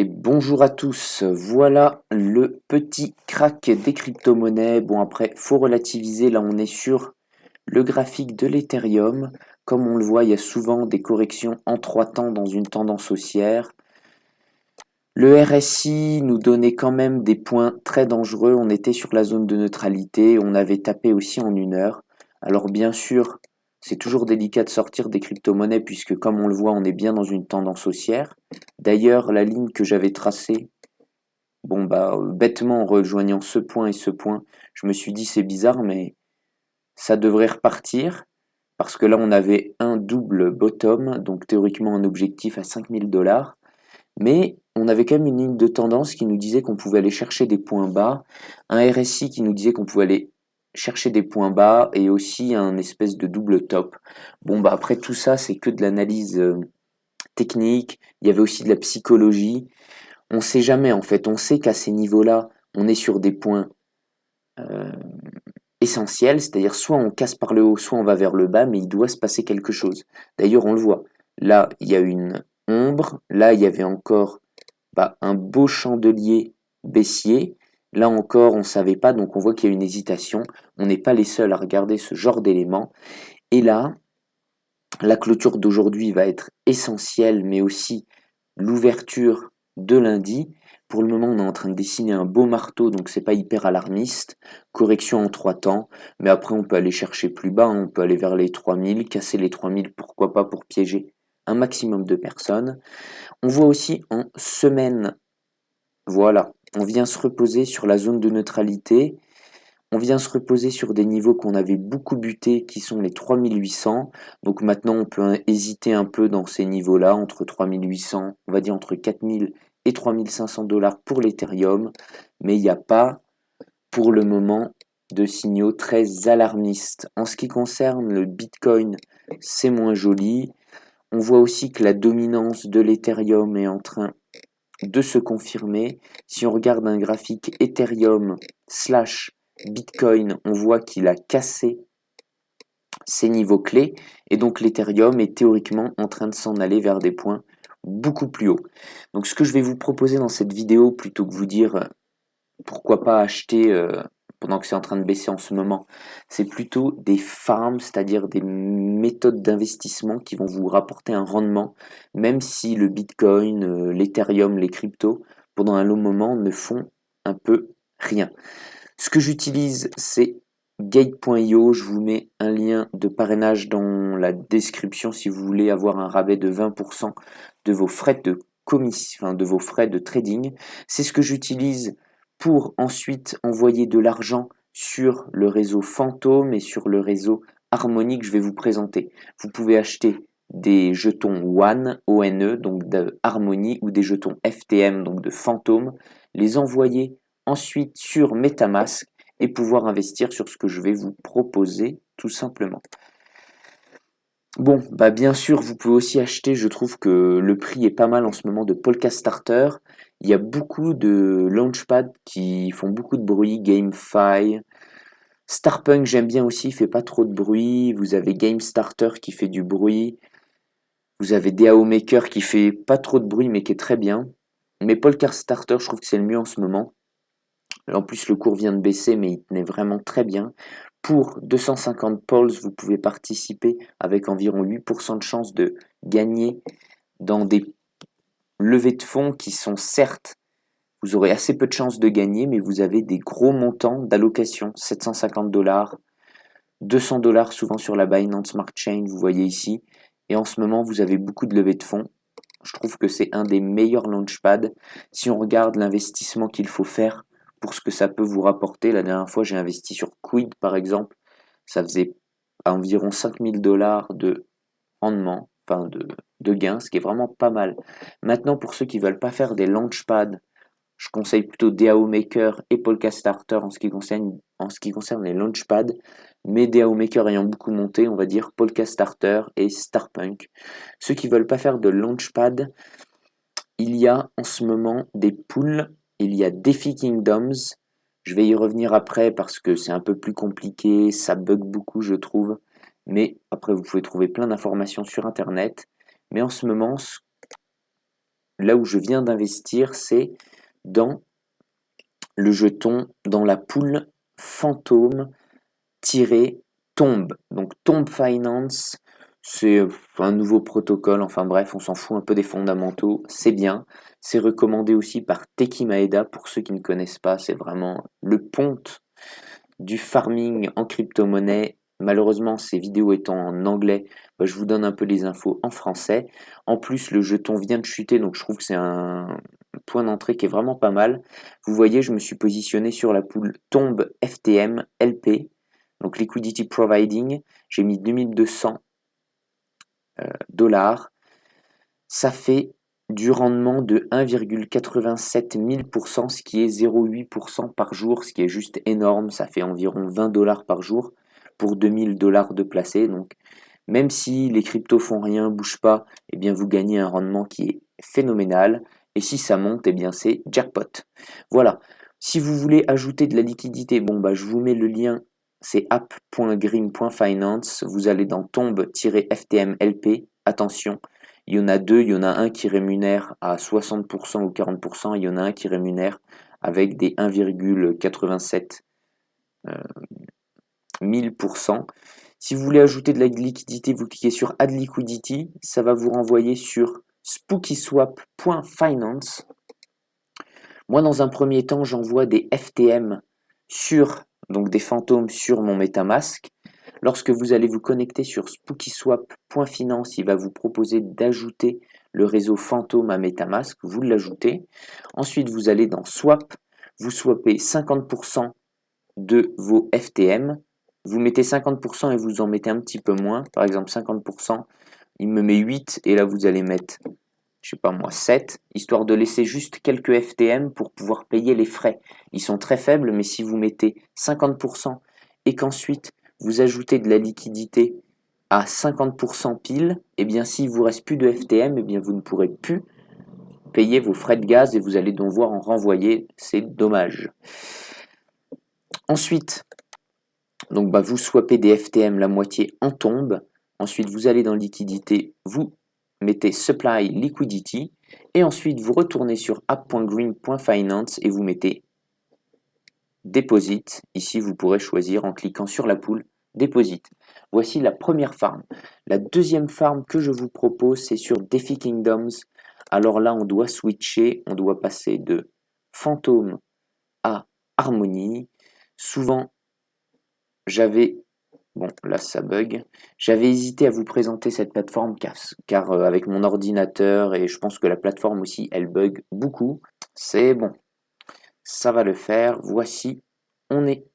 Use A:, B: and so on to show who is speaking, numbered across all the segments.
A: Et bonjour à tous, voilà le petit crack des crypto-monnaies. Bon après, faut relativiser, là on est sur le graphique de l'Ethereum. Comme on le voit, il y a souvent des corrections en 3 temps dans une tendance haussière. Le RSI nous donnait quand même des points très dangereux, on était sur la zone de neutralité, on avait tapé aussi en 1 heure. Alors bien sûr, c'est toujours délicat de sortir des crypto-monnaies puisque comme on le voit, on est bien dans une tendance haussière. D'ailleurs, la ligne que j'avais tracée, bon bah bêtement en rejoignant ce point et ce point, je me suis dit c'est bizarre mais ça devrait repartir parce que là on avait un double bottom, donc théoriquement un objectif à 5 000 $, mais on avait quand même une ligne de tendance qui nous disait qu'on pouvait aller chercher des points bas, un RSI qui nous disait qu'on pouvait aller chercher des points bas et aussi un espèce de double top. Bon bah après tout ça c'est que de l'analyse technique, il y avait aussi de la psychologie. On sait jamais en fait, on sait qu'à ces niveaux-là, on est sur des points euh, essentiels, c'est-à-dire soit on casse par le haut, soit on va vers le bas, mais il doit se passer quelque chose. D'ailleurs, on le voit. Là, il y a une ombre, là, il y avait encore un beau chandelier baissier. Là encore, on ne savait pas, donc on voit qu'il y a une hésitation. On n'est pas les seuls à regarder ce genre d'éléments. Et là, la clôture d'aujourd'hui va être essentielle, mais aussi l'ouverture de lundi. Pour le moment, on est en train de dessiner un beau marteau, donc c'est pas hyper alarmiste. Correction en 3 temps, mais après on peut aller chercher plus bas, on peut aller vers les 3000, casser les 3000, pourquoi pas pour piéger un maximum de personnes. On voit aussi en semaine, voilà, on vient se reposer sur la zone de neutralité. On vient se reposer sur des niveaux qu'on avait beaucoup butés, qui sont les 3800. Donc maintenant, on peut hésiter un peu dans ces niveaux-là, entre 3800, on va dire entre 4000 et 3500 $ pour l'Ethereum. Mais il n'y a pas, pour le moment, de signaux très alarmistes. En ce qui concerne le Bitcoin, c'est moins joli. On voit aussi que la dominance de l'Ethereum est en train de se confirmer. Si on regarde un graphique Ethereum slash Bitcoin, on voit qu'il a cassé ses niveaux clés et donc l'Ethereum est théoriquement en train de s'en aller vers des points beaucoup plus hauts. Donc ce que je vais vous proposer dans cette vidéo, plutôt que vous dire pourquoi pas acheter pendant que c'est en train de baisser en ce moment, c'est plutôt des farms, c'est-à-dire des méthodes d'investissement qui vont vous rapporter un rendement, même si le Bitcoin, l'Ethereum, les cryptos, pendant un long moment, ne font un peu rien. Ce que j'utilise, c'est Gate.io. Je vous mets un lien de parrainage dans la description si vous voulez avoir un rabais de 20% de vos frais de commission, enfin de vos frais de trading. C'est ce que j'utilise pour ensuite envoyer de l'argent sur le réseau Fantôme et sur le réseau Harmony que je vais vous présenter. Vous pouvez acheter des jetons ONE, O-N-E, donc de Harmony, ou des jetons FTM, donc de Fantôme, les envoyer ensuite sur MetaMask et pouvoir investir sur ce que je vais vous proposer tout simplement. Bon, bah bien sûr, vous pouvez aussi acheter, je trouve que le prix est pas mal en ce moment de Polka Starter. Il y a beaucoup de launchpads qui font beaucoup de bruit, GameFi. Starpunk, j'aime bien aussi, il fait pas trop de bruit. Vous avez Game Starter qui fait du bruit. Vous avez DAO Maker qui fait pas trop de bruit mais qui est très bien. Mais Polka Starter, je trouve que c'est le mieux en ce moment. En plus, le cours vient de baisser, mais il tenait vraiment très bien. Pour 250 polls, vous pouvez participer avec environ 8% de chance de gagner dans des levées de fonds qui sont certes, vous aurez assez peu de chances de gagner, mais vous avez des gros montants d'allocation, 750 $, 200 $ souvent sur la Binance Smart Chain, vous voyez ici. Et en ce moment, vous avez beaucoup de levées de fonds. Je trouve que c'est un des meilleurs launchpads. Si on regarde l'investissement qu'il faut faire pour ce que ça peut vous rapporter, la dernière fois j'ai investi sur Quid par exemple, ça faisait environ 5000 $ de rendement, enfin de gains, ce qui est vraiment pas mal. Maintenant pour ceux qui ne veulent pas faire des launchpads, je conseille plutôt DAO Maker et Polka Starter en ce qui concerne les launchpads, mais DAO Maker ayant beaucoup monté, on va dire Polka Starter et Starpunk. Ceux qui veulent pas faire de launchpad, il y a en ce moment des pools, il y a DeFi Kingdoms. Je vais y revenir après parce que c'est un peu plus compliqué, ça bug beaucoup je trouve. Mais après vous pouvez trouver plein d'informations sur internet. Mais en ce moment, là où je viens d'investir, c'est dans le jeton, dans la poule fantôme-tombe. Donc Tomb Finance, c'est un nouveau protocole, enfin bref, on s'en fout un peu des fondamentaux, c'est bien. C'est recommandé aussi par Teki Maeda, pour ceux qui ne connaissent pas, c'est vraiment le ponte du farming en crypto-monnaie. Malheureusement, ces vidéos étant en anglais, je vous donne un peu les infos en français. En plus, le jeton vient de chuter, donc je trouve que c'est un point d'entrée qui est vraiment pas mal. Vous voyez, je me suis positionné sur la poule Tombe FTM LP, donc Liquidity Providing. J'ai mis 2200 dollars. Ça fait du rendement de 1,87 000%, ce qui est 0,8% par jour, ce qui est juste énorme. Ça fait environ 20 dollars par jour pour 2000 dollars de placé. Donc, même si les cryptos font rien, bougent pas, eh bien, vous gagnez un rendement qui est phénoménal. Et si ça monte, eh bien, c'est jackpot. Voilà. Si vous voulez ajouter de la liquidité, je vous mets le lien. C'est app.green.finance. Vous allez dans tombe-ftmlp. Attention, il y en a deux, il y en a un qui rémunère à 60% ou 40%, il y en a un qui rémunère avec des 1,87 1000%. Si vous voulez ajouter de la liquidité, vous cliquez sur Add Liquidity, ça va vous renvoyer sur spookyswap.finance. Moi, dans un premier temps, j'envoie des FTM donc des fantômes sur mon MetaMask. Lorsque vous allez vous connecter sur spookyswap.finance, il va vous proposer d'ajouter le réseau fantôme à MetaMask, vous l'ajoutez. Ensuite, vous allez dans Swap, vous swappez 50% de vos FTM. Vous mettez 50% et vous en mettez un petit peu moins. Par exemple, 50%, il me met 8 et là, vous allez mettre, je sais pas moi, 7, histoire de laisser juste quelques FTM pour pouvoir payer les frais. Ils sont très faibles, mais si vous mettez 50% et qu'ensuite vous ajoutez de la liquidité à 50% pile, eh bien s'il vous reste plus de FTM, eh bien vous ne pourrez plus payer vos frais de gaz et vous allez devoir en renvoyer, c'est dommage. Ensuite, donc vous swappez des FTM la moitié en tombe, ensuite vous allez dans liquidité, vous mettez supply liquidity et ensuite vous retournez sur app.green.finance et vous mettez deposit. Ici vous pourrez choisir en cliquant sur la poule deposit. Voici la première farm. La deuxième farm que je vous propose, c'est sur DeFi Kingdoms. Alors là on doit switcher, on doit passer de Fantôme à Harmony. Souvent j'avais bon, là ça bug. J'avais hésité à vous présenter cette plateforme car avec mon ordinateur et je pense que la plateforme aussi, elle bug beaucoup. C'est bon, ça va le faire. Voici, on est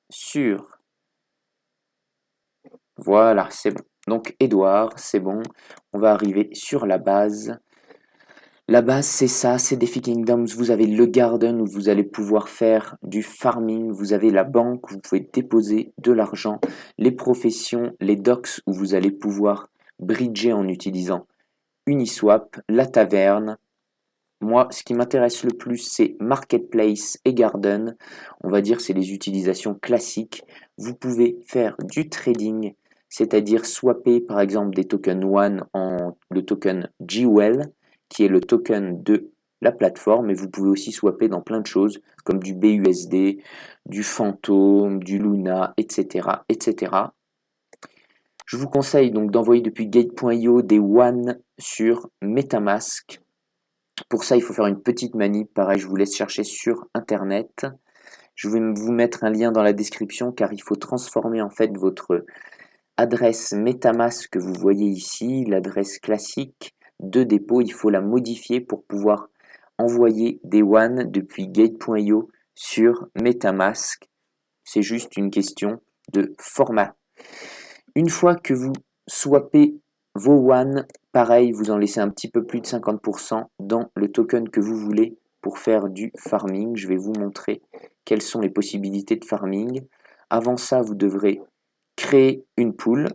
A: sûr. Voilà, c'est bon. Donc Edouard, c'est bon. On va arriver sur la base. La base, c'est ça, c'est DeFi Kingdoms. Vous avez le garden où vous allez pouvoir faire du farming. Vous avez la banque où vous pouvez déposer de l'argent. Les professions, les docks où vous allez pouvoir bridger en utilisant Uniswap, la taverne. Moi, ce qui m'intéresse le plus, c'est Marketplace et Garden. On va dire c'est les utilisations classiques. Vous pouvez faire du trading, c'est-à-dire swapper par exemple des tokens One en le token GWEL, qui est le token de la plateforme, et vous pouvez aussi swapper dans plein de choses, comme du BUSD, du Phantom, du Luna, etc., etc. Je vous conseille donc d'envoyer depuis Gate.io des One sur MetaMask. Pour ça, il faut faire une petite manip. Pareil, je vous laisse chercher sur Internet. Je vais vous mettre un lien dans la description car il faut transformer en fait votre adresse MetaMask que vous voyez ici, l'adresse classique de dépôt. Il faut la modifier pour pouvoir envoyer des One depuis Gate.io sur MetaMask. C'est juste une question de format. Une fois que vous swappez vos One, pareil, vous en laissez un petit peu plus de 50% dans le token que vous voulez pour faire du farming. Je vais vous montrer quelles sont les possibilités de farming. Avant ça, vous devrez créer une pool.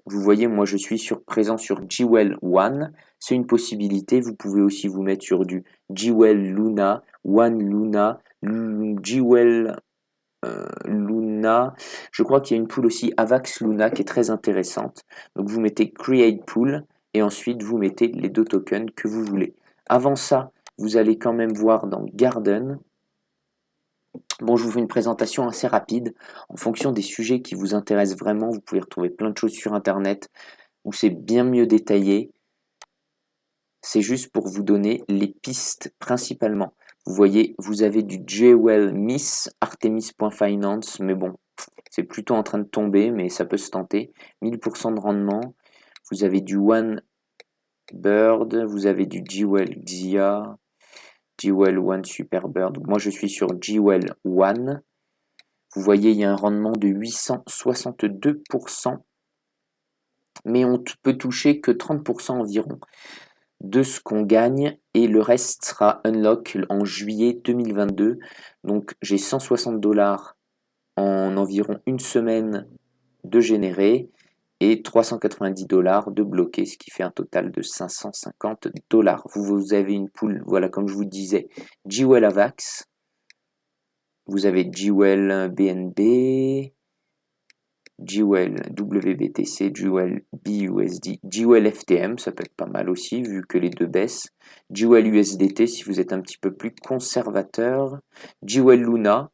A: Vous voyez, moi je suis présent sur GWEL One. C'est une possibilité. Vous pouvez aussi vous mettre sur du GWEL Luna, One Luna, GWEL Luna. Je crois qu'il y a une pool aussi Avax Luna qui est très intéressante. Donc vous mettez Create Pool et ensuite vous mettez les deux tokens que vous voulez. Avant ça, vous allez quand même voir dans Garden. Bon, je vous fais une présentation assez rapide. En fonction des sujets qui vous intéressent vraiment, vous pouvez retrouver plein de choses sur Internet où c'est bien mieux détaillé. C'est juste pour vous donner les pistes principalement. Vous voyez, vous avez du Jewel Miss, Artemis.finance, mais bon, c'est plutôt en train de tomber, mais ça peut se tenter. 1000% de rendement. Vous avez du One Bird, vous avez du Jewel Xia, Jewel One Super Bird. Moi, je suis sur Jewel One. Vous voyez, il y a un rendement de 862%, mais on peut toucher que 30% environ de ce qu'on gagne et le reste sera unlock en juillet 2022. Donc j'ai 160 dollars en environ une semaine de générer et 390 dollars de bloquer, ce qui fait un total de 550 dollars. Vous avez une pool, voilà, comme je vous disais, Jewel Avax, vous avez Jewel BNB, Jewel WBTC, Jewel BUSD, Jewel FTM, ça peut être pas mal aussi vu que les deux baissent. Jewel USDT si vous êtes un petit peu plus conservateur. Jewel Luna,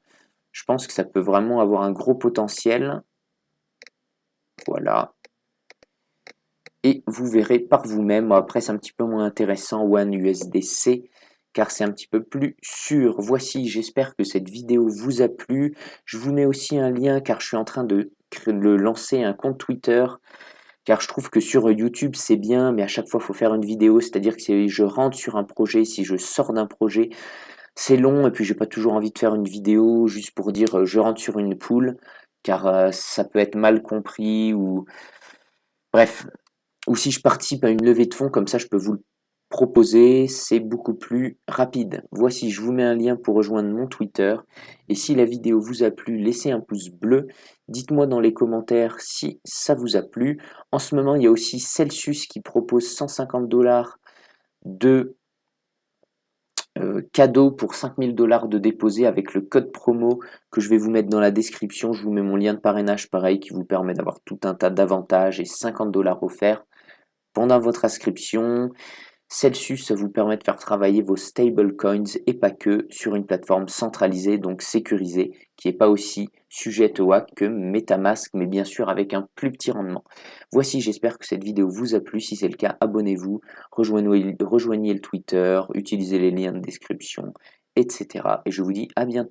A: je pense que ça peut vraiment avoir un gros potentiel. Voilà. Et vous verrez par vous-même, après c'est un petit peu moins intéressant, One USDC, car c'est un petit peu plus sûr. Voici, j'espère que cette vidéo vous a plu. Je vous mets aussi un lien car je suis en train de lancer un compte Twitter, car je trouve que sur YouTube c'est bien, mais à chaque fois il faut faire une vidéo, c'est-à-dire que si je rentre sur un projet, si je sors d'un projet, c'est long et puis j'ai pas toujours envie de faire une vidéo juste pour dire je rentre sur une pool, car ça peut être mal compris ou bref. Ou si je participe à une levée de fonds, comme ça je peux vous le proposer, c'est beaucoup plus rapide. Voici, je vous mets un lien pour rejoindre mon Twitter. Et si la vidéo vous a plu, laissez un pouce bleu. Dites-moi dans les commentaires si ça vous a plu. En ce moment, il y a aussi Celsius qui propose 150 dollars de cadeau pour 5000 dollars de déposé avec le code promo que je vais vous mettre dans la description. Je vous mets mon lien de parrainage pareil qui vous permet d'avoir tout un tas d'avantages et 50 dollars offerts pendant votre inscription. Celsius, ça vous permet de faire travailler vos stablecoins et pas que sur une plateforme centralisée, donc sécurisée, qui n'est pas aussi sujette au hack que MetaMask, mais bien sûr avec un plus petit rendement. Voici, j'espère que cette vidéo vous a plu. Si c'est le cas, abonnez-vous, rejoignez le Twitter, utilisez les liens de description, etc. Et je vous dis à bientôt.